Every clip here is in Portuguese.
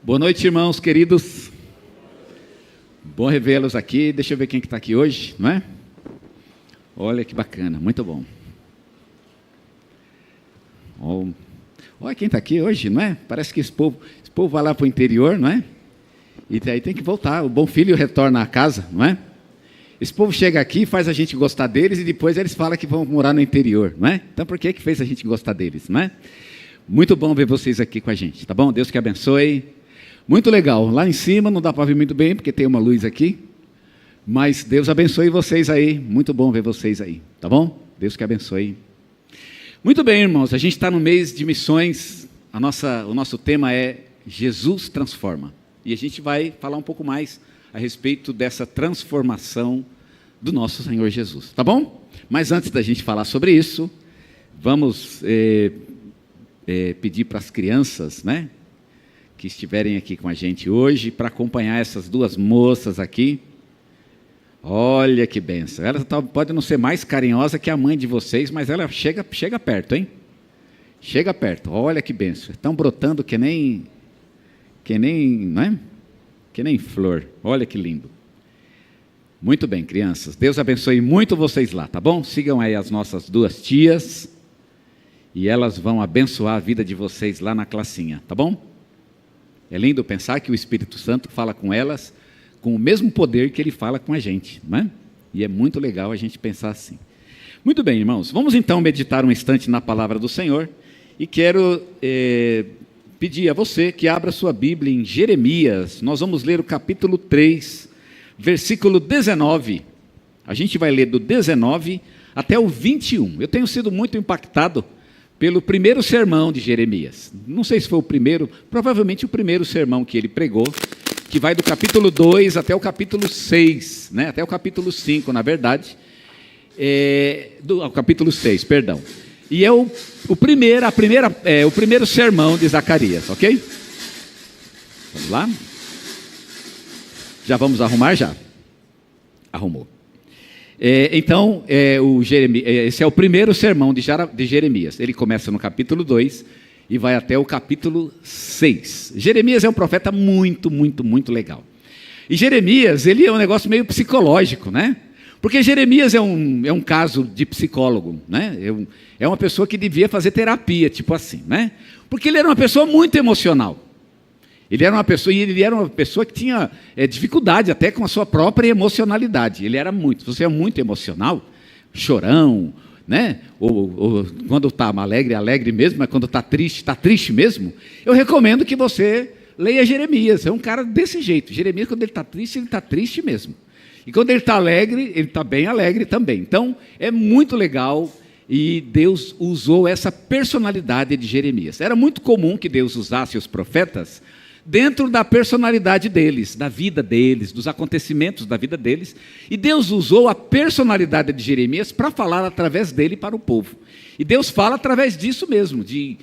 Boa noite, irmãos queridos. Bom revê-los aqui. Deixa eu ver quem que está aqui hoje, não é? Olha que bacana, muito bom. Olha quem está aqui hoje, não é? Parece que esse povo vai lá para o interior, não é? E daí tem que voltar. O bom filho retorna à casa, não é? Esse povo chega aqui, faz a gente gostar deles e depois eles falam que vão morar no interior, não é? Então por que fez a gente gostar deles, não é? Muito bom ver vocês aqui com a gente, tá bom? Deus que abençoe. Muito legal. Lá em cima não dá para ver muito bem porque tem uma luz aqui, mas Deus abençoe vocês aí. Muito bom ver vocês aí, tá bom? Deus que abençoe. Muito bem, irmãos. A gente está no mês de missões. O nosso tema é Jesus transforma. E a gente vai falar um pouco mais a respeito dessa transformação do nosso Senhor Jesus, tá bom? Mas antes da gente falar sobre isso, vamos pedir para as crianças, né, que estiverem aqui com a gente hoje, para acompanhar essas duas moças aqui. Olha que benção. Ela pode não ser mais carinhosa que a mãe de vocês, mas ela chega perto, hein? Chega perto. Olha que benção. Estão brotando que nem, não é? Que nem flor. Olha que lindo. Muito bem, crianças. Deus abençoe muito vocês lá, tá bom? Sigam aí as nossas duas tias e elas vão abençoar a vida de vocês lá na classinha, tá bom? É lindo pensar que o Espírito Santo fala com elas com o mesmo poder que ele fala com a gente, não é? E é muito legal a gente pensar assim. Muito bem, irmãos. Vamos então meditar um instante na palavra do Senhor e quero pedir a você que abra sua Bíblia em Jeremias. Nós vamos ler o capítulo 3, versículo 19. A gente vai ler do 19 até o 21. Eu tenho sido muito impactado pelo primeiro sermão de Jeremias. Não sei se foi o primeiro, provavelmente o primeiro sermão que ele pregou, que vai do capítulo 2 até o capítulo 6, né? Até o capítulo 5, na verdade. O capítulo 6, perdão. E é o primeiro sermão de Zacarias, ok? Vamos lá? Já vamos arrumar já? Arrumou. Então, esse é o primeiro sermão de Jeremias. Ele começa no capítulo 2 e vai até o capítulo 6. Jeremias é um profeta muito, muito, muito legal. E Jeremias, ele é um negócio meio psicológico, né? Porque Jeremias é um caso de psicólogo, né? É uma pessoa que devia fazer terapia, tipo assim, né? Porque ele era uma pessoa muito emocional. Ele era uma pessoa que tinha dificuldade até com a sua própria emocionalidade. Você é muito emocional, chorão, né? Ou quando está alegre, alegre mesmo, mas quando está triste mesmo. Eu recomendo que você leia Jeremias. É um cara desse jeito. Jeremias, quando ele está triste mesmo. E quando ele está alegre, ele está bem alegre também. Então, é muito legal e Deus usou essa personalidade de Jeremias. Era muito comum que Deus usasse os profetas dentro da personalidade deles, da vida deles, dos acontecimentos da vida deles. E Deus usou a personalidade de Jeremias para falar através dele para o povo. E Deus fala através disso mesmo, de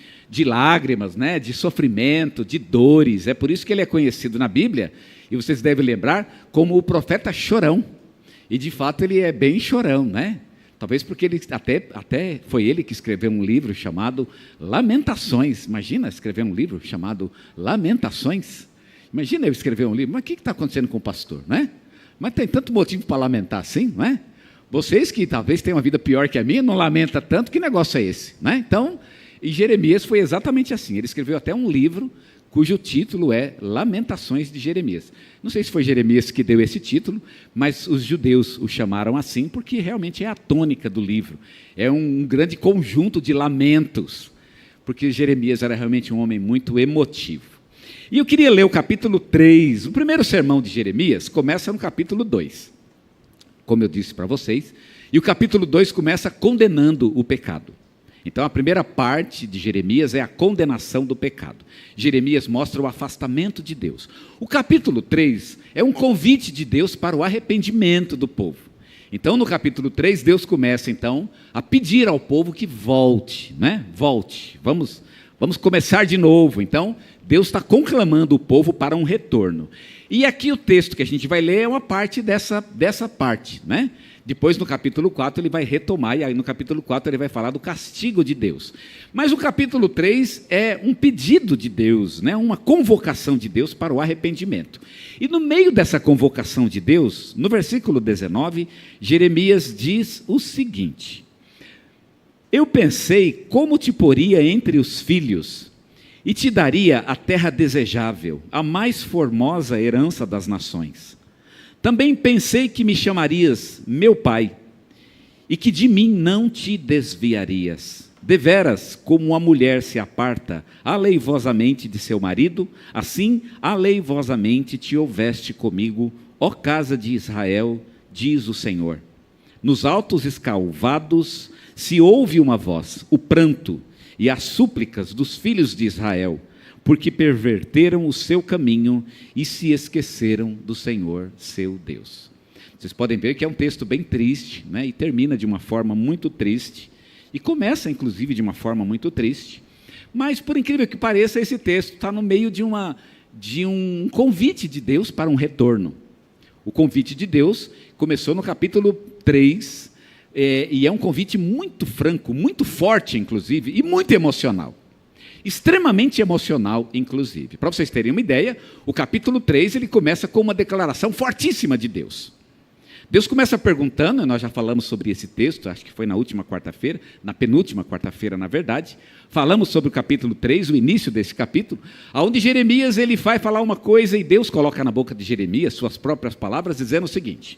lágrimas, né, de sofrimento, de dores. É por isso que ele é conhecido na Bíblia, e vocês devem lembrar, como o profeta chorão. E de fato ele é bem chorão, né? Talvez porque ele até foi ele que escreveu um livro chamado Lamentações. Imagina escrever um livro chamado Lamentações. Imagina eu escrever um livro. Mas o que está acontecendo com o pastor, né? Mas tem tanto motivo para lamentar assim, não é? Vocês que talvez tenham uma vida pior que a minha, não lamenta tanto, que negócio é esse, né? Então, e Jeremias foi exatamente assim. Ele escreveu até um livro cujo título é Lamentações de Jeremias. Não sei se foi Jeremias que deu esse título, mas os judeus o chamaram assim porque realmente é a tônica do livro. É um grande conjunto de lamentos, porque Jeremias era realmente um homem muito emotivo. E eu queria ler o capítulo 3. O primeiro sermão de Jeremias começa no capítulo 2, como eu disse para vocês, e o capítulo 2 começa condenando o pecado. Então, a primeira parte de Jeremias é a condenação do pecado. Jeremias mostra o afastamento de Deus. O capítulo 3 é um convite de Deus para o arrependimento do povo. Então, no capítulo 3, Deus começa, então, a pedir ao povo que volte, né? Volte, vamos começar de novo. Então, Deus está conclamando o povo para um retorno. E aqui o texto que a gente vai ler é uma parte dessa parte, né? Depois, no capítulo 4, ele vai retomar, e aí no capítulo 4 ele vai falar do castigo de Deus. Mas o capítulo 3 é um pedido de Deus, né? Uma convocação de Deus para o arrependimento. E no meio dessa convocação de Deus, no versículo 19, Jeremias diz o seguinte: eu pensei como te poria entre os filhos, e te daria a terra desejável, a mais formosa herança das nações. Também pensei que me chamarias meu pai, e que de mim não te desviarias. Deveras, como a mulher se aparta aleivosamente de seu marido, assim aleivosamente te houveste comigo, ó casa de Israel, diz o Senhor. Nos altos escalvados se ouve uma voz, o pranto e as súplicas dos filhos de Israel, porque perverteram o seu caminho e se esqueceram do Senhor, seu Deus. Vocês podem ver que é um texto bem triste, né? E termina de uma forma muito triste, e começa, inclusive, de uma forma muito triste, mas, por incrível que pareça, esse texto está no meio de um convite de Deus para um retorno. O convite de Deus começou no capítulo 3, e é um convite muito franco, muito forte, inclusive, e muito emocional. Extremamente emocional, inclusive. Para vocês terem uma ideia, o capítulo 3 ele começa com uma declaração fortíssima de Deus. Deus começa perguntando, nós já falamos sobre esse texto, acho que foi na última quarta-feira, na penúltima quarta-feira, na verdade, falamos sobre o capítulo 3, o início desse capítulo, onde Jeremias ele vai falar uma coisa e Deus coloca na boca de Jeremias suas próprias palavras, dizendo o seguinte,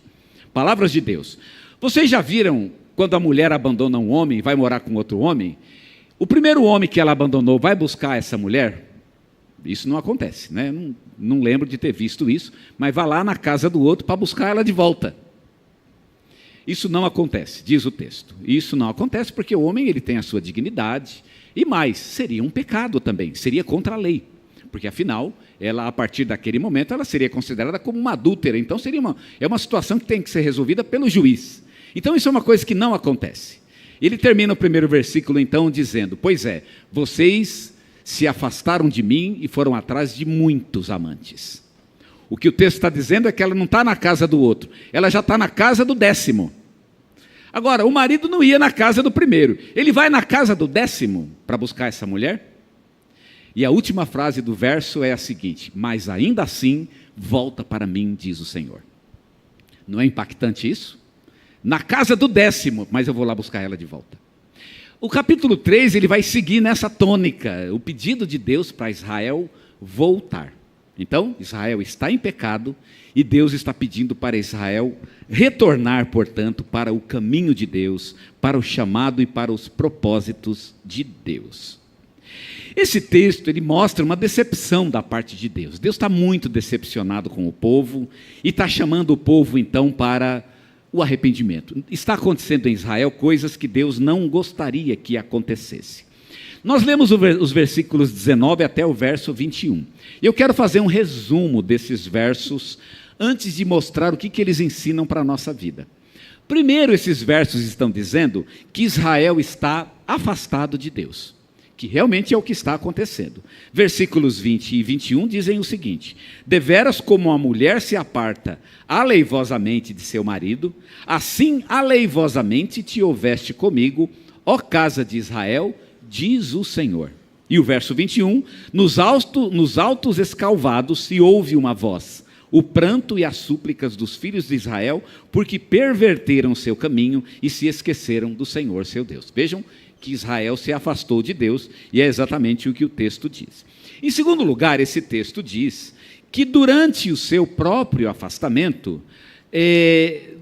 palavras de Deus: vocês já viram quando a mulher abandona um homem e vai morar com outro homem? O primeiro homem que ela abandonou vai buscar essa mulher? Isso não acontece, né? Não lembro de ter visto isso, mas vai lá na casa do outro para buscar ela de volta. Isso não acontece, diz o texto. Isso não acontece porque o homem ele tem a sua dignidade, e mais, seria um pecado também, seria contra a lei. Porque afinal, ela a partir daquele momento, ela seria considerada como uma adúltera, então é uma situação que tem que ser resolvida pelo juiz. Então isso é uma coisa que não acontece. Ele termina o primeiro versículo então dizendo: pois é, vocês se afastaram de mim e foram atrás de muitos amantes. O que o texto está dizendo é que ela não está na casa do outro, ela já está na casa do 10º. Agora, o marido não ia na casa do primeiro, ele vai na casa do 10º para buscar essa mulher? E a última frase do verso é a seguinte: mas ainda assim volta para mim, diz o Senhor. Não é impactante isso? Na casa do 10º, mas eu vou lá buscar ela de volta. O capítulo 3, ele vai seguir nessa tônica, o pedido de Deus para Israel voltar. Então, Israel está em pecado, e Deus está pedindo para Israel retornar, portanto, para o caminho de Deus, para o chamado e para os propósitos de Deus. Esse texto, ele mostra uma decepção da parte de Deus. Deus está muito decepcionado com o povo, e está chamando o povo, então, para o arrependimento. Está acontecendo em Israel coisas que Deus não gostaria que acontecesse. Nós lemos os versículos 19 até o verso 21. E eu quero fazer um resumo desses versos antes de mostrar o que eles ensinam para a nossa vida. Primeiro, esses versos estão dizendo que Israel está afastado de Deus, que realmente é o que está acontecendo. Versículos 20 e 21 dizem o seguinte: deveras como a mulher se aparta aleivosamente de seu marido, assim aleivosamente te houveste comigo, ó casa de Israel, diz o Senhor. E o verso 21, nos altos escalvados se ouve uma voz, o pranto e as súplicas dos filhos de Israel, porque perverteram seu caminho e se esqueceram do Senhor seu Deus. Vejam que Israel se afastou de Deus, e é exatamente o que o texto diz. Em segundo lugar, esse texto diz que durante o seu próprio afastamento,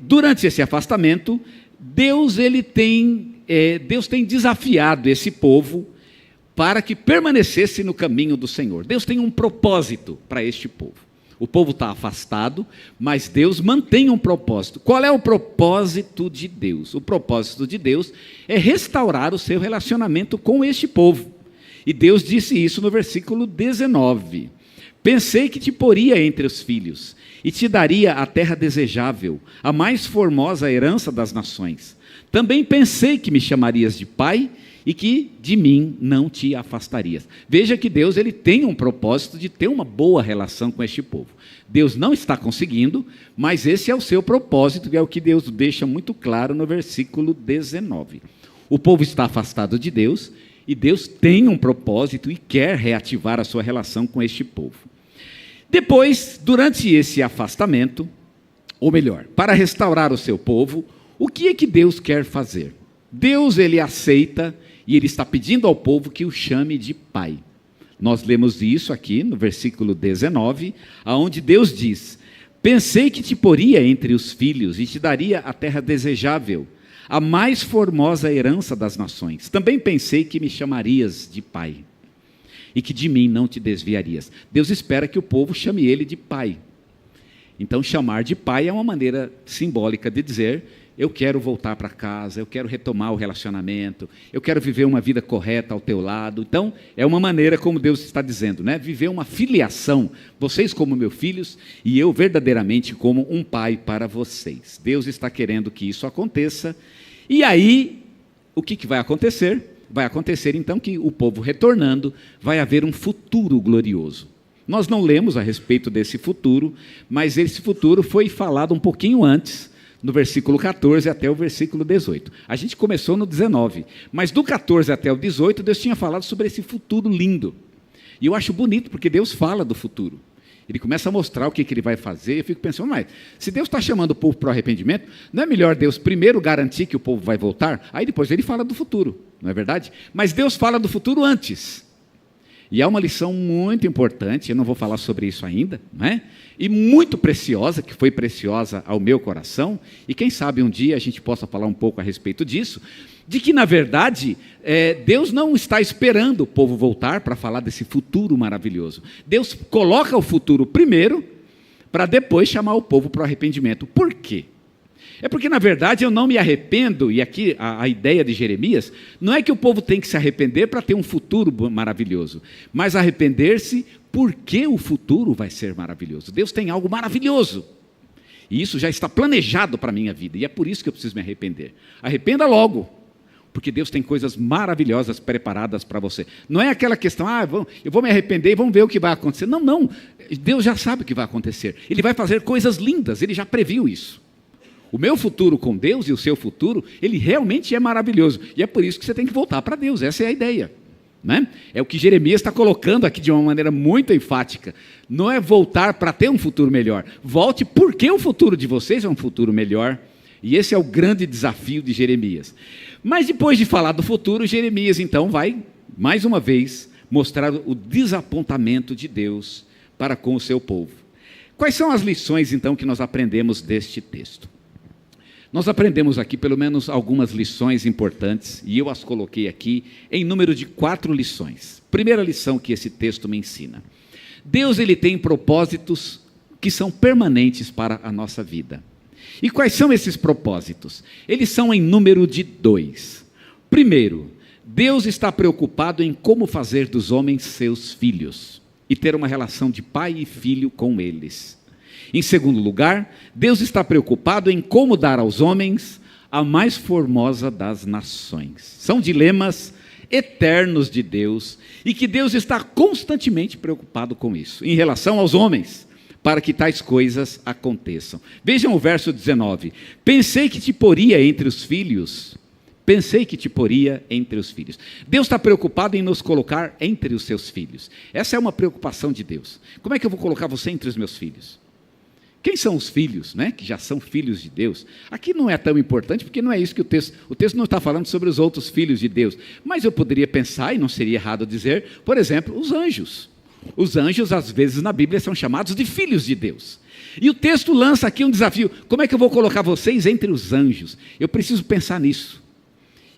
durante esse afastamento, Deus tem desafiado esse povo para que permanecesse no caminho do Senhor. Deus tem um propósito para este povo. O povo está afastado, mas Deus mantém um propósito. Qual é o propósito de Deus? O propósito de Deus é restaurar o seu relacionamento com este povo. E Deus disse isso no versículo 19. Pensei que te poria entre os filhos, e te daria a terra desejável, a mais formosa herança das nações. Também pensei que me chamarias de pai, e que de mim não te afastarias. Veja que Deus ele tem um propósito de ter uma boa relação com este povo. Deus não está conseguindo, mas esse é o seu propósito, e é o que Deus deixa muito claro no versículo 19. O povo está afastado de Deus, e Deus tem um propósito e quer reativar a sua relação com este povo. Depois, durante esse afastamento, ou melhor, para restaurar o seu povo, o que é que Deus quer fazer? Deus ele aceita e ele está pedindo ao povo que o chame de pai. Nós lemos isso aqui no versículo 19, aonde Deus diz: pensei que te poria entre os filhos e te daria a terra desejável, a mais formosa herança das nações. Também pensei que me chamarias de pai e que de mim não te desviarias. Deus espera que o povo chame ele de pai. Então, chamar de pai é uma maneira simbólica de dizer: eu quero voltar para casa, eu quero retomar o relacionamento, eu quero viver uma vida correta ao teu lado. Então, é uma maneira como Deus está dizendo, né? Viver uma filiação, vocês como meus filhos e eu verdadeiramente como um pai para vocês. Deus está querendo que isso aconteça. E aí, o que vai acontecer? Vai acontecer então que o povo retornando, vai haver um futuro glorioso. Nós não lemos a respeito desse futuro, mas esse futuro foi falado um pouquinho antes, no versículo 14 até o versículo 18. A gente começou no 19, mas do 14 até o 18, Deus tinha falado sobre esse futuro lindo. E eu acho bonito, porque Deus fala do futuro. Ele começa a mostrar o que ele vai fazer. Eu fico pensando, mas se Deus está chamando o povo para o arrependimento, não é melhor Deus primeiro garantir que o povo vai voltar? Aí depois ele fala do futuro, não é verdade? Mas Deus fala do futuro antes. E há uma lição muito importante, eu não vou falar sobre isso ainda, né? E muito preciosa, que foi preciosa ao meu coração, e quem sabe um dia a gente possa falar um pouco a respeito disso, de que, na verdade, Deus não está esperando o povo voltar para falar desse futuro maravilhoso. Deus coloca o futuro primeiro, para depois chamar o povo para o arrependimento. Por quê? É porque, na verdade, eu não me arrependo, e aqui a ideia de Jeremias, não é que o povo tem que se arrepender para ter um futuro maravilhoso, mas arrepender-se porque o futuro vai ser maravilhoso. Deus tem algo maravilhoso, e isso já está planejado para a minha vida, e é por isso que eu preciso me arrepender. Arrependa logo, porque Deus tem coisas maravilhosas preparadas para você. Não é aquela questão, eu vou me arrepender e vamos ver o que vai acontecer. Não, não, Deus já sabe o que vai acontecer. Ele vai fazer coisas lindas, Ele já previu isso. O meu futuro com Deus e o seu futuro, ele realmente é maravilhoso. E é por isso que você tem que voltar para Deus, essa é a ideia. Né? É o que Jeremias está colocando aqui de uma maneira muito enfática. Não é voltar para ter um futuro melhor. Volte porque o futuro de vocês é um futuro melhor. E esse é o grande desafio de Jeremias. Mas depois de falar do futuro, Jeremias então vai, mais uma vez, mostrar o desapontamento de Deus para com o seu povo. Quais são as lições então que nós aprendemos deste texto? Nós aprendemos aqui pelo menos algumas lições importantes, e eu as coloquei aqui em número de 4 lições. Primeira lição que esse texto me ensina: Deus ele tem propósitos que são permanentes para a nossa vida. E quais são esses propósitos? Eles são em número de 2. Primeiro, Deus está preocupado em como fazer dos homens seus filhos e ter uma relação de pai e filho com eles. Em segundo lugar, Deus está preocupado em como dar aos homens a mais formosa das nações. São dilemas eternos de Deus e que Deus está constantemente preocupado com isso, em relação aos homens, para que tais coisas aconteçam. Vejam o verso 19. Pensei que te poria entre os filhos. Pensei que te poria entre os filhos. Deus está preocupado em nos colocar entre os seus filhos. Essa é uma preocupação de Deus. Como é que eu vou colocar você entre os meus filhos? Quem são os filhos, né, que já são filhos de Deus? Aqui não é tão importante, porque não é isso que o texto não está falando sobre os outros filhos de Deus. Mas eu poderia pensar, e não seria errado dizer, por exemplo, os anjos. Os anjos, às vezes, na Bíblia, são chamados de filhos de Deus. E o texto lança aqui um desafio: como é que eu vou colocar vocês entre os anjos? Eu preciso pensar nisso.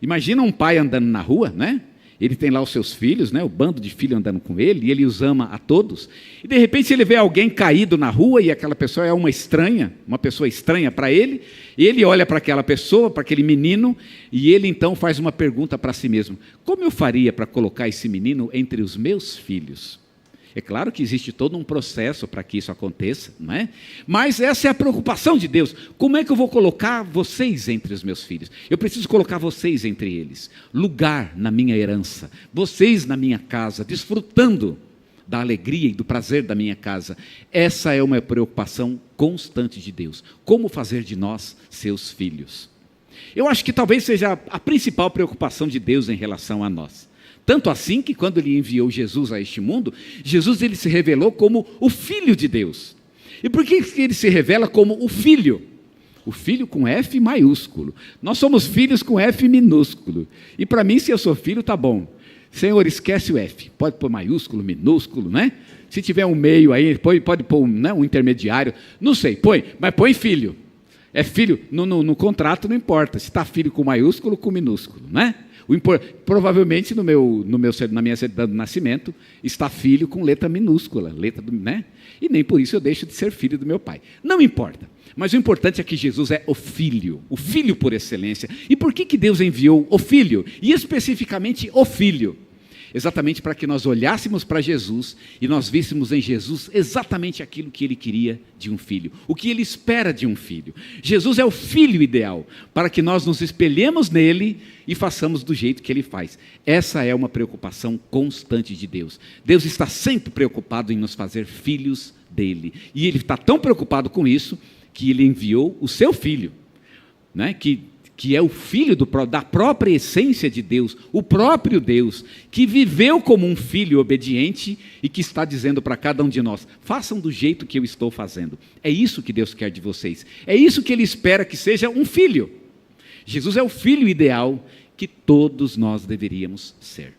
Imagina um pai andando na rua, né? Ele tem lá os seus filhos, né? O bando de filhos andando com ele, e ele os ama a todos. E de repente ele vê alguém caído na rua, e aquela pessoa é uma pessoa estranha para ele, e ele olha para aquela pessoa, para aquele menino, e ele então faz uma pergunta para si mesmo: como eu faria para colocar esse menino entre os meus filhos? É claro que existe todo um processo para que isso aconteça, não é? Mas essa é a preocupação de Deus. Como é que eu vou colocar vocês entre os meus filhos? Eu preciso colocar vocês entre eles. Lugar na minha herança. Vocês na minha casa, desfrutando da alegria e do prazer da minha casa. Essa é uma preocupação constante de Deus. Como fazer de nós seus filhos? Eu acho que talvez seja a principal preocupação de Deus em relação a nós. Tanto assim que quando ele enviou Jesus a este mundo, Jesus ele se revelou como o Filho de Deus. E por que ele se revela como o Filho? O Filho com F maiúsculo. Nós somos filhos com F minúsculo. E para mim, se eu sou filho, tá bom. Senhor, esquece o F. Pode pôr maiúsculo, minúsculo, né? Se tiver um meio aí, pode pôr um intermediário. Não sei, põe, mas põe filho. É filho, no contrato não importa. Se está filho com maiúsculo ou com minúsculo, né? Provavelmente na minha certidão de nascimento está filho com letra minúscula, né? E nem por isso eu deixo de ser filho do meu pai. Não importa, mas o importante é que Jesus é o Filho por excelência. E por que Deus enviou o Filho? E especificamente o Filho? Exatamente para que nós olhássemos para Jesus e nós víssemos em Jesus exatamente aquilo que ele queria de um filho, o que ele espera de um filho. Jesus é o filho ideal, para que nós nos espelhemos nele e façamos do jeito que ele faz. Essa é uma preocupação constante de Deus. Deus está sempre preocupado em nos fazer filhos dele, e ele está tão preocupado com isso, que ele enviou o seu filho, né? que é o filho da própria essência de Deus, o próprio Deus, que viveu como um filho obediente e que está dizendo para cada um de nós, façam do jeito que eu estou fazendo. É isso que Deus quer de vocês, é isso que Ele espera que seja um filho. Jesus é o filho ideal que todos nós deveríamos ser.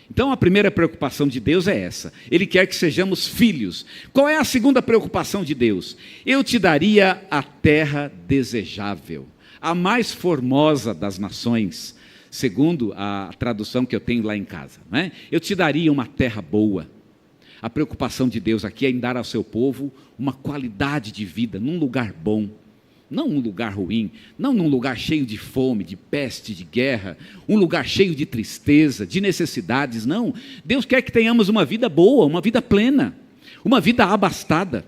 Então a primeira preocupação de Deus é essa, Ele quer que sejamos filhos. Qual é a segunda preocupação de Deus? Eu te daria a terra desejável, a mais formosa das nações, segundo a tradução que eu tenho lá em casa, né? Eu te daria uma terra boa. A preocupação de Deus aqui é em dar ao seu povo uma qualidade de vida, num lugar bom, não um lugar ruim, não num lugar cheio de fome, de peste, de guerra, um lugar cheio de tristeza, de necessidades, não. Deus quer que tenhamos uma vida boa, uma vida plena, uma vida abastada.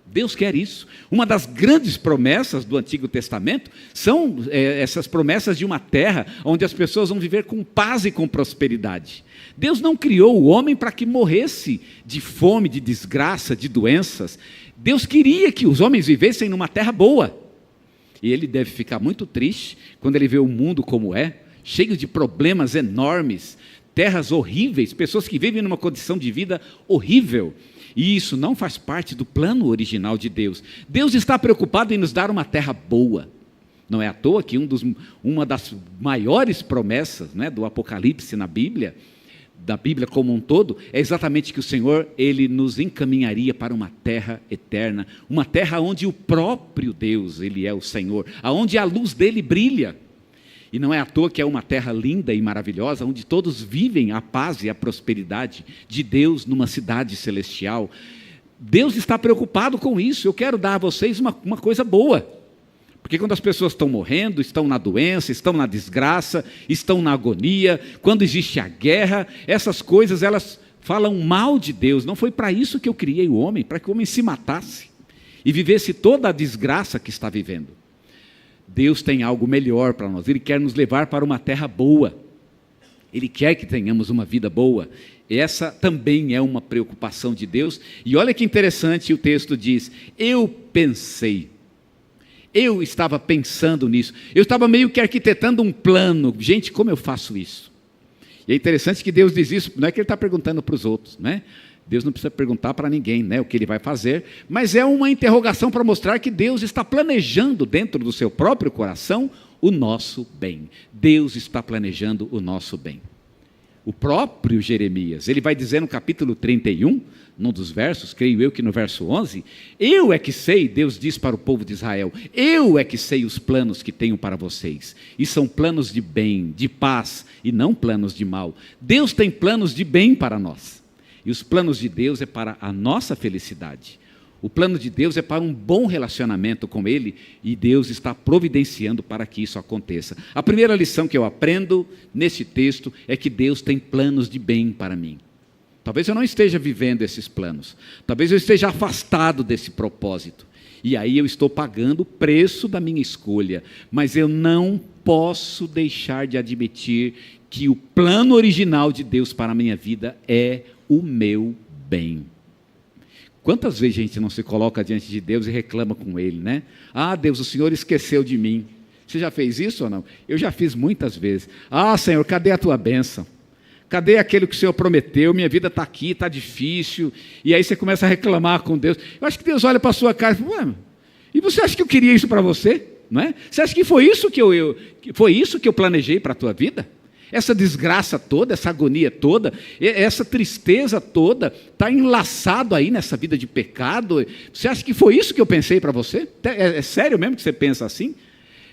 Deus quer isso. Uma das grandes promessas do Antigo Testamento são essas promessas de uma terra onde as pessoas vão viver com paz e com prosperidade. Deus não criou o homem para que morresse de fome, de desgraça, de doenças. Deus queria que os homens vivessem numa terra boa. E ele deve ficar muito triste quando ele vê o mundo como é, cheio de problemas enormes, terras horríveis, pessoas que vivem numa condição de vida horrível. E isso não faz parte do plano original de Deus. Deus está preocupado em nos dar uma terra boa. Não é à toa que uma das maiores promessas, né, do Apocalipse na Bíblia, da Bíblia como um todo, é exatamente que o Senhor, Ele nos encaminharia para uma terra eterna, uma terra onde o próprio Deus, Ele é o Senhor, aonde a luz dEle brilha. E não é à toa que é uma terra linda e maravilhosa, onde todos vivem a paz e a prosperidade de Deus numa cidade celestial. Deus está preocupado com isso. Eu quero dar a vocês uma coisa boa. Porque quando as pessoas estão morrendo, estão na doença, estão na desgraça, estão na agonia, quando existe a guerra, essas coisas elas falam mal de Deus. Não foi para isso que eu criei o homem, para que o homem se matasse e vivesse toda a desgraça que está vivendo. Deus tem algo melhor para nós, Ele quer nos levar para uma terra boa, Ele quer que tenhamos uma vida boa. Essa também é uma preocupação de Deus. E olha que interessante, o texto diz, eu pensei, eu estava pensando nisso, eu estava meio que arquitetando um plano, gente, como eu faço isso? E é interessante que Deus diz isso, não é que Ele está perguntando para os outros, né? Deus não precisa perguntar para ninguém, né, o que Ele vai fazer, mas é uma interrogação para mostrar que Deus está planejando dentro do seu próprio coração o nosso bem. Deus está planejando o nosso bem. O próprio Jeremias, ele vai dizer no capítulo 31, num dos versos, creio eu que no verso 11, eu é que sei, Deus diz para o povo de Israel, eu é que sei os planos que tenho para vocês, e são planos de bem, de paz, e não planos de mal. Deus tem planos de bem para nós. E os planos de Deus é para a nossa felicidade. O plano de Deus é para um bom relacionamento com Ele, e Deus está providenciando para que isso aconteça. A primeira lição que eu aprendo nesse texto é que Deus tem planos de bem para mim. Talvez eu não esteja vivendo esses planos. Talvez eu esteja afastado desse propósito. E aí eu estou pagando o preço da minha escolha. Mas eu não posso deixar de admitir que o plano original de Deus para a minha vida é o meu bem. Quantas vezes a gente não se coloca diante de Deus e reclama com Ele, né? Ah, Deus, o Senhor esqueceu de mim. Você já fez isso ou não? Eu já fiz muitas vezes. Ah, Senhor, cadê a tua bênção? Cadê aquilo que o Senhor prometeu? Minha vida está aqui, está difícil. E aí você começa a reclamar com Deus. Eu acho que Deus olha para a sua cara e fala, e você acha que eu queria isso para você? Não é? Você acha que foi isso que eu planejei para a tua vida? Essa desgraça toda, essa agonia toda, essa tristeza toda, está enlaçado aí nessa vida de pecado. Você acha que foi isso que eu pensei para você? É sério mesmo que você pensa assim?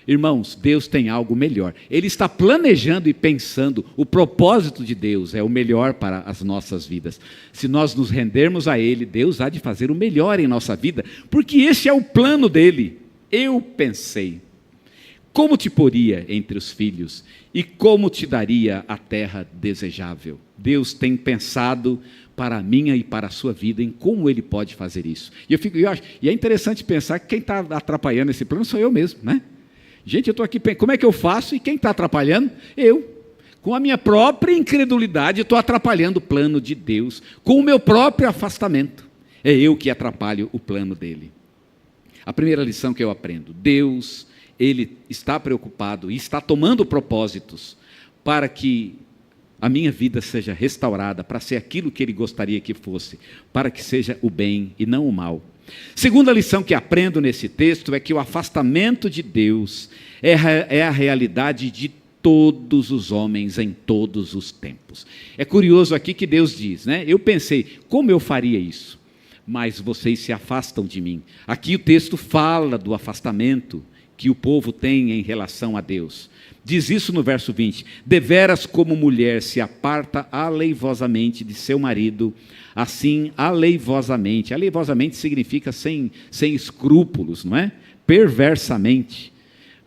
Irmãos, Deus tem algo melhor. Ele está planejando e pensando. O propósito de Deus é o melhor para as nossas vidas. Se nós nos rendermos a Ele, Deus há de fazer o melhor em nossa vida, porque esse é o plano dEle. Eu pensei, como te poria entre os filhos e como te daria a terra desejável? Deus tem pensado para a minha e para a sua vida em como Ele pode fazer isso. E é interessante pensar que quem está atrapalhando esse plano sou eu mesmo, né? Gente, eu estou aqui, como é que eu faço? E quem está atrapalhando? Eu. Com a minha própria incredulidade, estou atrapalhando o plano de Deus. Com o meu próprio afastamento. É eu que atrapalho o plano dEle. A primeira lição que eu aprendo. Deus, Ele está preocupado e está tomando propósitos para que a minha vida seja restaurada, para ser aquilo que Ele gostaria que fosse, para que seja o bem e não o mal. Segunda lição que aprendo nesse texto é que o afastamento de Deus é a realidade de todos os homens em todos os tempos. É curioso aqui que Deus diz, né? Eu pensei, como eu faria isso? Mas vocês se afastam de mim. Aqui o texto fala do afastamento que o povo tem em relação a Deus. Diz isso no verso 20: deveras como mulher se aparta aleivosamente de seu marido, assim aleivosamente significa sem escrúpulos, não é? Perversamente,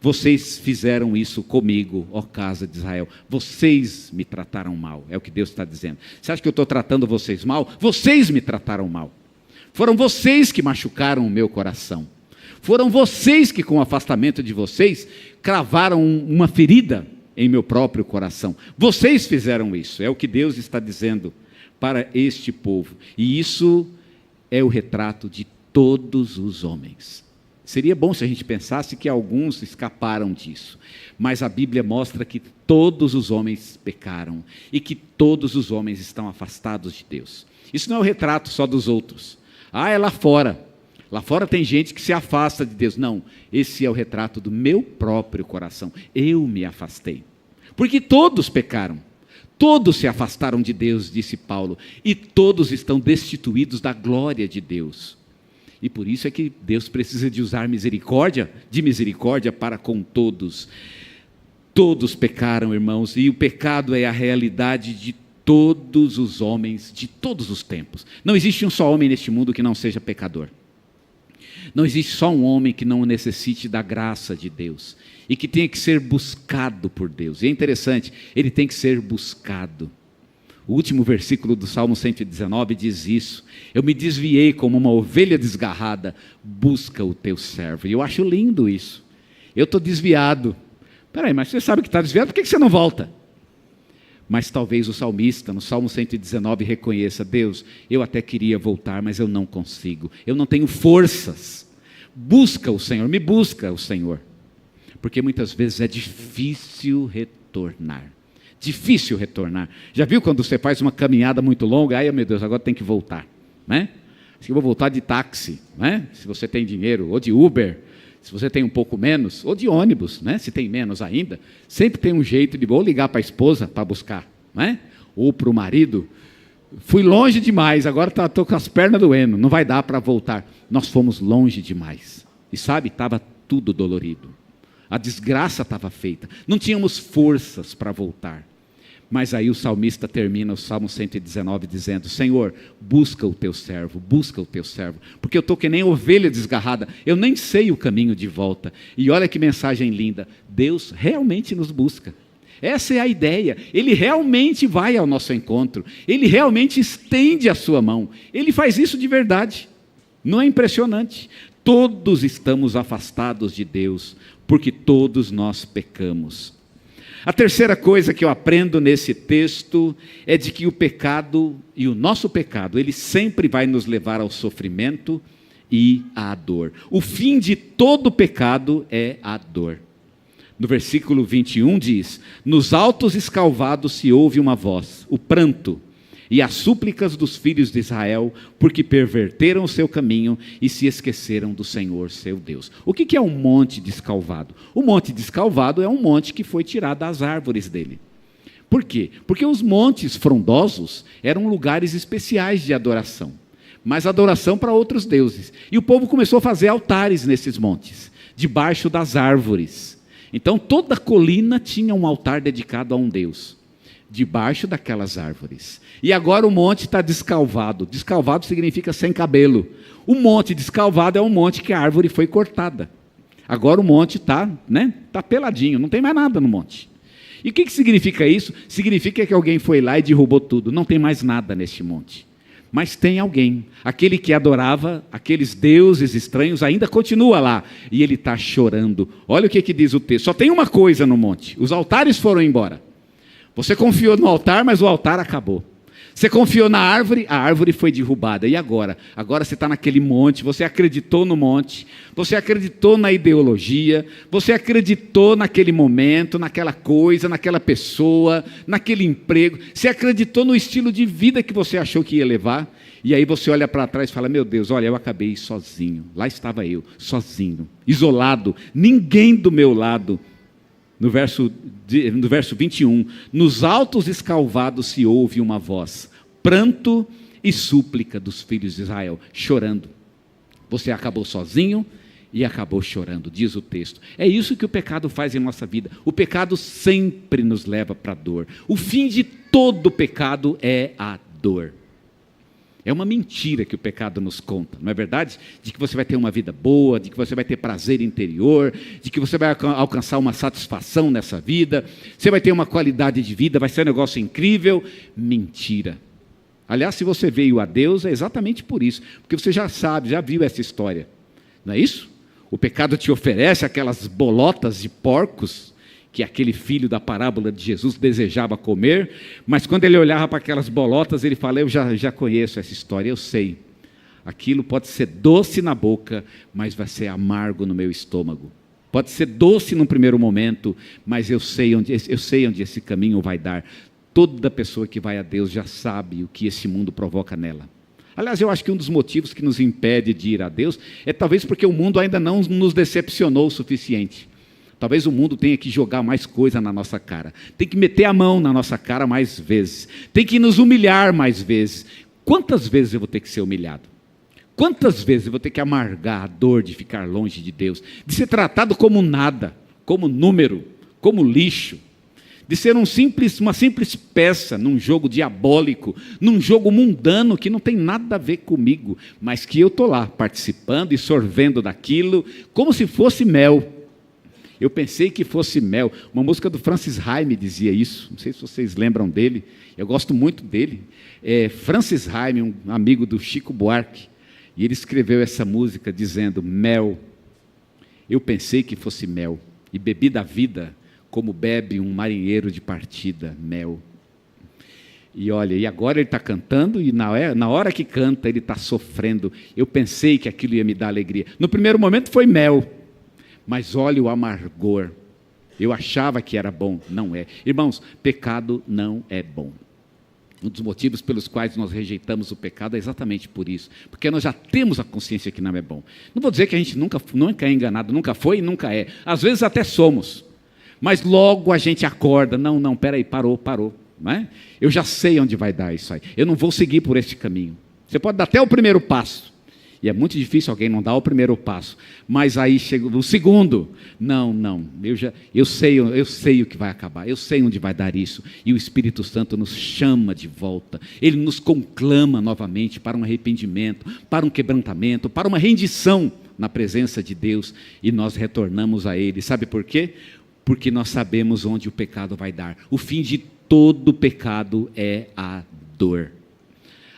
vocês fizeram isso comigo, ó casa de Israel, vocês me trataram mal, é o que Deus está dizendo. Você acha que eu estou tratando vocês mal? Vocês me trataram mal, foram vocês que machucaram o meu coração. Foram vocês que, com o afastamento de vocês, cravaram uma ferida em meu próprio coração. Vocês fizeram isso, é o que Deus está dizendo para este povo. E isso é o retrato de todos os homens. Seria bom se a gente pensasse que alguns escaparam disso. Mas a Bíblia mostra que todos os homens pecaram e que todos os homens estão afastados de Deus. Isso não é o retrato só dos outros. Ah, é lá fora. Lá fora tem gente que se afasta de Deus. Não, esse é o retrato do meu próprio coração. Eu me afastei. Porque todos pecaram. Todos se afastaram de Deus, disse Paulo. E todos estão destituídos da glória de Deus. E por isso é que Deus precisa de usar misericórdia para com todos. Todos pecaram, irmãos. E o pecado é a realidade de todos os homens, de todos os tempos. Não existe um só homem neste mundo que não seja pecador. Não existe só um homem que não necessite da graça de Deus e que tenha que ser buscado por Deus. E é interessante, ele tem que ser buscado. O último versículo do Salmo 119 diz isso: eu me desviei como uma ovelha desgarrada, busca o teu servo. E eu acho lindo isso. Eu estou desviado. Peraí, mas você sabe que está desviado, por que você não volta? Mas talvez o salmista, no Salmo 119, reconheça: Deus, eu até queria voltar, mas eu não consigo, eu não tenho forças. Busca o Senhor, me busca o Senhor. Porque muitas vezes é difícil retornar. Difícil retornar. Já viu quando você faz uma caminhada muito longa? Ai, meu Deus, agora tem que voltar, né? Acho que eu vou voltar de táxi, né? Se você tem dinheiro, ou de Uber, se você tem um pouco menos, ou de ônibus, né? Se tem menos ainda, sempre tem um jeito de, ou ligar para a esposa para buscar, né? Ou para o marido. Fui longe demais, agora estou com as pernas doendo, não vai dar para voltar. Nós fomos longe demais. E sabe, estava tudo dolorido. A desgraça estava feita. Não tínhamos forças para voltar. Mas aí o salmista termina o Salmo 119 dizendo: Senhor, busca o teu servo, porque eu estou que nem ovelha desgarrada, eu nem sei o caminho de volta. E olha que mensagem linda, Deus realmente nos busca. Essa é a ideia. Ele realmente vai ao nosso encontro. Ele realmente estende a sua mão. Ele faz isso de verdade. Não é impressionante? Todos estamos afastados de Deus, porque todos nós pecamos. A terceira coisa que eu aprendo nesse texto é de que o pecado, e o nosso pecado, ele sempre vai nos levar ao sofrimento e à dor. O fim de todo pecado é a dor. No versículo 21 diz: nos altos escalvados se ouve uma voz, o pranto e as súplicas dos filhos de Israel, porque perverteram o seu caminho e se esqueceram do Senhor seu Deus. O que é um monte descalvado? O monte descalvado é um monte que foi tirado das árvores dele. Por quê? Porque os montes frondosos eram lugares especiais de adoração, mas adoração para outros deuses. E o povo começou a fazer altares nesses montes, debaixo das árvores. Então toda colina tinha um altar dedicado a um deus, debaixo daquelas árvores. E agora o monte está descalvado. Descalvado significa sem cabelo. O monte descalvado é um monte que a árvore foi cortada. Agora o monte está, tá peladinho, não tem mais nada no monte. E o que significa isso? Significa que alguém foi lá e derrubou tudo. Não tem mais nada neste monte. Mas tem alguém, aquele que adorava aqueles deuses estranhos ainda continua lá. E ele está chorando. Olha o que diz o texto. Só tem uma coisa no monte: os altares foram embora. Você confiou no altar, mas o altar acabou. Você confiou na árvore, a árvore foi derrubada. E agora? Agora você está naquele monte, você acreditou no monte, você acreditou na ideologia, você acreditou naquele momento, naquela coisa, naquela pessoa, naquele emprego. Você acreditou no estilo de vida que você achou que ia levar. E aí você olha para trás e fala: meu Deus, olha, eu acabei sozinho. Lá estava eu, sozinho, isolado, ninguém do meu lado. No verso 21, nos altos escalvados se ouve uma voz, pranto e súplica dos filhos de Israel, chorando. Você acabou sozinho e acabou chorando, diz o texto. É isso que o pecado faz em nossa vida. O pecado sempre nos leva para a dor. O fim de todo pecado é a dor. É uma mentira que o pecado nos conta, não é verdade? De que você vai ter uma vida boa, de que você vai ter prazer interior, de que você vai alcançar uma satisfação nessa vida, você vai ter uma qualidade de vida, vai ser um negócio incrível. Mentira. Aliás, se você veio a Deus, é exatamente por isso, porque você já sabe, já viu essa história, não é isso? O pecado te oferece aquelas bolotas de porcos, que aquele filho da parábola de Jesus desejava comer, mas quando ele olhava para aquelas bolotas, ele fala: eu já conheço essa história, eu sei. Aquilo pode ser doce na boca, mas vai ser amargo no meu estômago. Pode ser doce num primeiro momento, mas eu sei onde esse caminho vai dar. Toda pessoa que vai a Deus já sabe o que esse mundo provoca nela. Aliás, eu acho que um dos motivos que nos impede de ir a Deus é talvez porque o mundo ainda não nos decepcionou o suficiente. Talvez o mundo tenha que jogar mais coisa na nossa cara. Tem que meter a mão na nossa cara mais vezes. Tem que nos humilhar mais vezes. Quantas vezes eu vou ter que ser humilhado? Quantas vezes eu vou ter que amargar a dor de ficar longe de Deus? De ser tratado como nada, como número, como lixo. De ser uma simples peça num jogo diabólico, num jogo mundano que não tem nada a ver comigo, mas que eu estou lá participando e sorvendo daquilo como se fosse mel. Eu pensei que fosse mel. Uma música do Francis Haime dizia isso. Não sei se vocês lembram dele. Eu gosto muito dele. Francis Haime, um amigo do Chico Buarque. E ele escreveu essa música dizendo: mel. Eu pensei que fosse mel. E bebi da vida como bebe um marinheiro de partida, mel. E olha, e agora ele está cantando, e na hora que canta ele está sofrendo. Eu pensei que aquilo ia me dar alegria. No primeiro momento foi mel. Mas olha o amargor. Eu achava que era bom, não é. Irmãos, pecado não é bom. Um dos motivos pelos quais nós rejeitamos o pecado é exatamente por isso. Porque nós já temos a consciência que não é bom. Não vou dizer que a gente nunca é enganado, nunca foi e nunca é. Às vezes até somos. Mas logo a gente acorda. Não, peraí, parou. Não é? Eu já sei onde vai dar isso aí. Eu não vou seguir por esse caminho. Você pode dar até o primeiro passo. E é muito difícil alguém não dar o primeiro passo. Mas aí chega o segundo. Não. Eu sei o que vai acabar. Eu sei onde vai dar isso. E o Espírito Santo nos chama de volta. Ele nos conclama novamente para um arrependimento, para um quebrantamento, para uma rendição na presença de Deus. E nós retornamos a Ele. Sabe por quê? porque nós sabemos onde o pecado vai dar. O fim de todo pecado é a dor.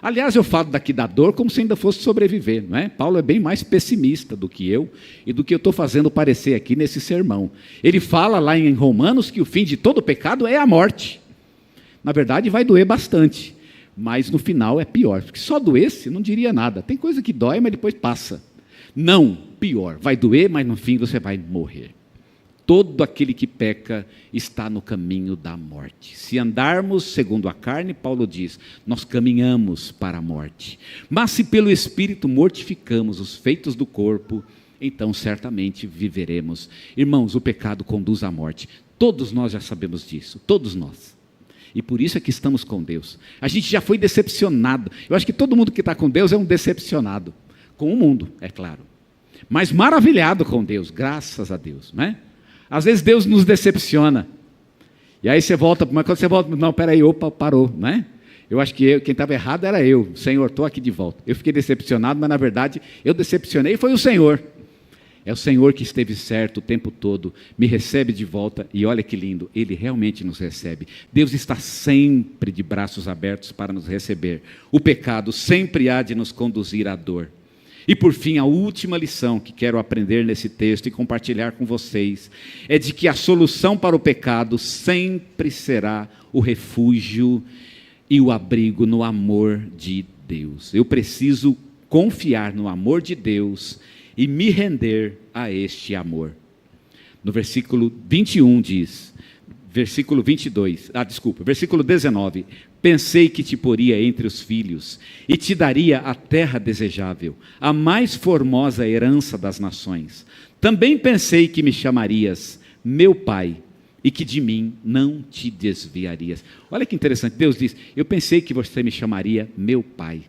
Aliás, eu falo daqui da dor como se ainda fosse sobreviver, não é? Paulo é bem mais pessimista do que eu e do que eu estou fazendo parecer aqui nesse sermão. Ele fala lá em Romanos que o fim de todo pecado é a morte. Na verdade, vai doer bastante, mas no final é pior, porque só doesse não diria nada. Tem coisa que dói, mas depois passa. Não, pior, vai doer, mas no fim você vai morrer. Todo aquele que peca está no caminho da morte. Se andarmos segundo a carne, Paulo diz, nós caminhamos para a morte. Mas se pelo Espírito mortificamos os feitos do corpo, então certamente viveremos. Irmãos, o pecado conduz à morte. Todos nós já sabemos disso, todos nós. E por isso é que estamos com Deus. A gente já foi decepcionado. Eu acho que todo mundo que está com Deus é um decepcionado. Com o mundo, é claro. Mas maravilhado com Deus, graças a Deus, não é? Às vezes Deus nos decepciona. E aí você volta, mas quando você volta, não, peraí, opa, parou, não é? Eu acho que quem estava errado era eu. Senhor, estou aqui de volta. Eu fiquei decepcionado, mas na verdade eu decepcionei e foi o Senhor. É o Senhor que esteve certo o tempo todo, me recebe de volta e olha que lindo, Ele realmente nos recebe. Deus está sempre de braços abertos para nos receber. O pecado sempre há de nos conduzir à dor. E por fim, a última lição que quero aprender nesse texto e compartilhar com vocês é de que a solução para o pecado sempre será o refúgio e o abrigo no amor de Deus. Eu preciso confiar no amor de Deus e me render a este amor. No versículo 21 diz, versículo 19, pensei que te poria entre os filhos e te daria a terra desejável, a mais formosa herança das nações. Também pensei que me chamarias meu pai e que de mim não te desviarias. Olha que interessante, Deus diz, eu pensei que você me chamaria meu pai.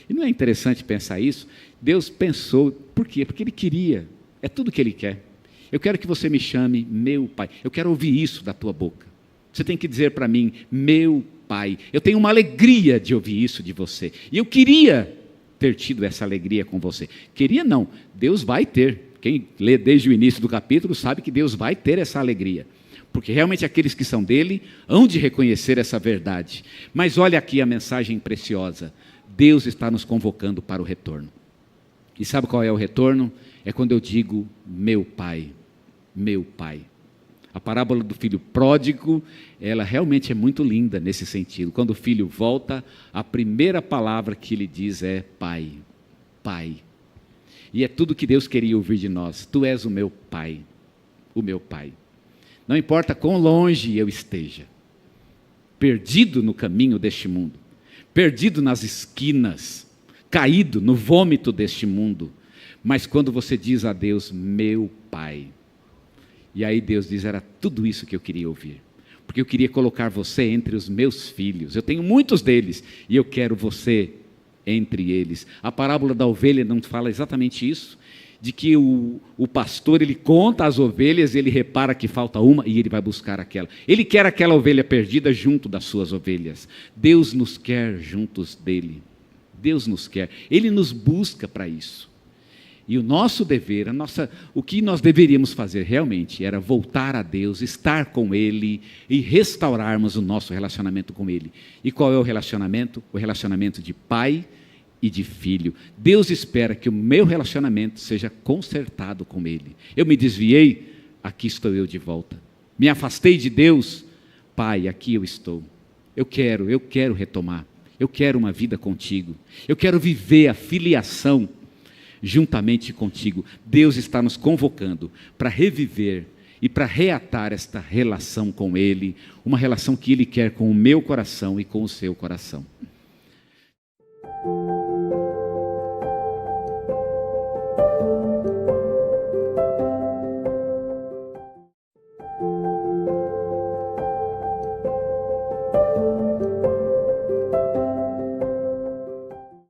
E não é interessante pensar isso? Deus pensou, por quê? Porque Ele queria, é tudo que Ele quer. Eu quero que você me chame meu pai, eu quero ouvir isso da tua boca. Você tem que dizer para mim, meu pai. Eu tenho uma alegria de ouvir isso de você. E eu queria ter tido essa alegria com você. Queria não, Deus vai ter. Quem lê desde o início do capítulo sabe que Deus vai ter essa alegria. Porque realmente aqueles que são dele hão de reconhecer essa verdade. Mas olha aqui a mensagem preciosa. Deus está nos convocando para o retorno. E sabe qual é o retorno? É quando eu digo, meu pai, meu pai. A parábola do filho pródigo, ela realmente é muito linda nesse sentido. Quando o filho volta, a primeira palavra que ele diz é pai, pai. E é tudo que Deus queria ouvir de nós. Tu és o meu pai, o meu pai. Não importa quão longe eu esteja, perdido no caminho deste mundo, perdido nas esquinas, caído no vômito deste mundo, mas quando você diz a Deus, meu pai, e aí Deus diz, era tudo isso que eu queria ouvir, porque eu queria colocar você entre os meus filhos, eu tenho muitos deles, e eu quero você entre eles. A parábola da ovelha não fala exatamente isso, de que o pastor, ele conta as ovelhas, ele repara que falta uma, e ele vai buscar aquela. Ele quer aquela ovelha perdida junto das suas ovelhas. Deus nos quer juntos dele. Deus nos quer. Ele nos busca para isso. E o nosso dever, o que nós deveríamos fazer realmente era voltar a Deus, estar com Ele e restaurarmos o nosso relacionamento com Ele. E qual é o relacionamento? O relacionamento de pai e de filho. Deus espera que o meu relacionamento seja consertado com Ele. Eu me desviei, aqui estou eu de volta. Me afastei de Deus, Pai, aqui eu estou. Eu quero retomar. Eu quero uma vida contigo. Eu quero viver a filiação juntamente contigo. Deus está nos convocando para reviver e para reatar esta relação com Ele, uma relação que Ele quer com o meu coração e com o seu coração.